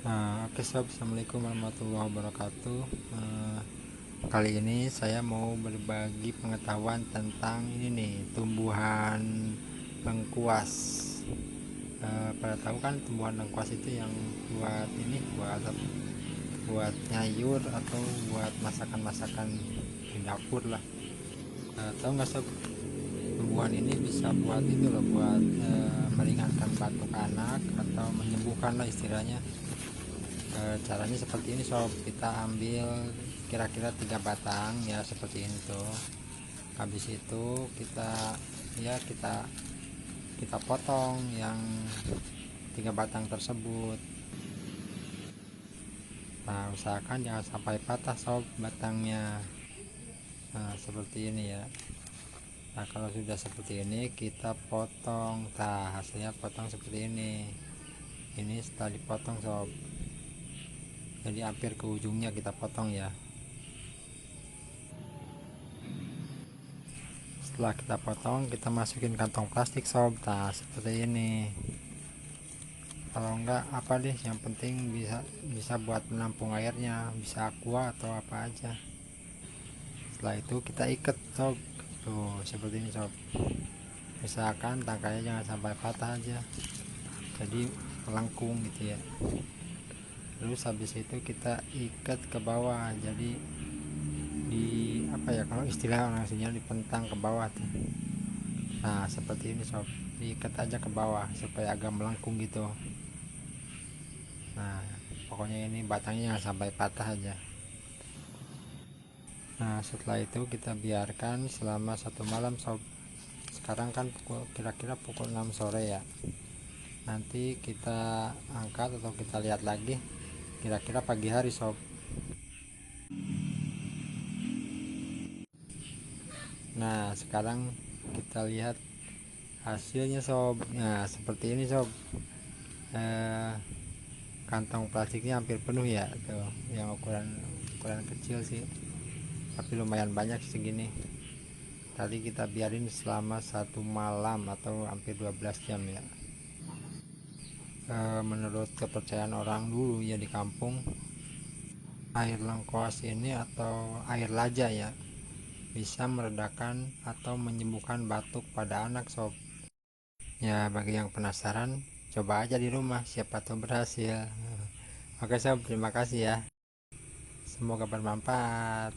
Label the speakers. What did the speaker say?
Speaker 1: Oke sob, assalamualaikum warahmatullahi wabarakatuh. Kali ini saya mau berbagi pengetahuan tentang ini nih, tumbuhan lengkuas. Pada tahu kan tumbuhan lengkuas itu yang buat ini, buat nyayur atau buat masakan-masakan di dapur lah. Tahu nggak sob, tumbuhan ini bisa buat itu loh, buat meringankan batuk anak atau menyembuhkan lah istilahnya. Caranya seperti ini sob, kita ambil kira-kira 3 batang ya seperti ini tuh. Habis itu kita potong yang 3 batang tersebut. Nah, usahakan jangan sampai patah sob batangnya. Nah, seperti ini ya. Nah, kalau sudah seperti ini kita potong. Nah, hasilnya potong seperti ini setelah dipotong sob, jadi hampir ke ujungnya kita potong ya. Setelah kita potong, kita masukin kantong plastik sob. Nah, seperti ini. Kalau enggak apa deh, yang penting bisa bisa buat menampung airnya, bisa aqua atau apa aja. Setelah itu kita ikat sob, tuh seperti ini sob. Misalkan tangkainya jangan sampai patah aja, jadi melengkung gitu ya. Terus habis itu kita ikat ke bawah, jadi di apa ya, kalau istilah orang sini dipentang ke bawah tuh. Nah, seperti ini sob, diikat aja ke bawah supaya agak melengkung gitu. Nah, pokoknya ini batangnya jangan sampai patah aja. Nah, setelah itu kita biarkan selama 1 malam sob. Sekarang kan kira-kira pukul 6 sore ya. Nanti kita angkat atau kita lihat lagi kira-kira pagi hari sob. Nah, sekarang kita lihat hasilnya sob. Nah, seperti ini sob. eh, Kantong plastiknya hampir penuh ya tuh, yang ukuran ukuran kecil sih, tapi lumayan banyak segini. Tadi kita biarin selama 1 malam atau hampir 12 jam ya. Menurut kepercayaan orang dulu ya di kampung, air lengkuas ini atau air laja ya bisa meredakan atau menyembuhkan batuk pada anak sob. Ya, bagi yang penasaran, coba aja di rumah, siapa tahu berhasil. Oke sob, terima kasih ya, semoga bermanfaat.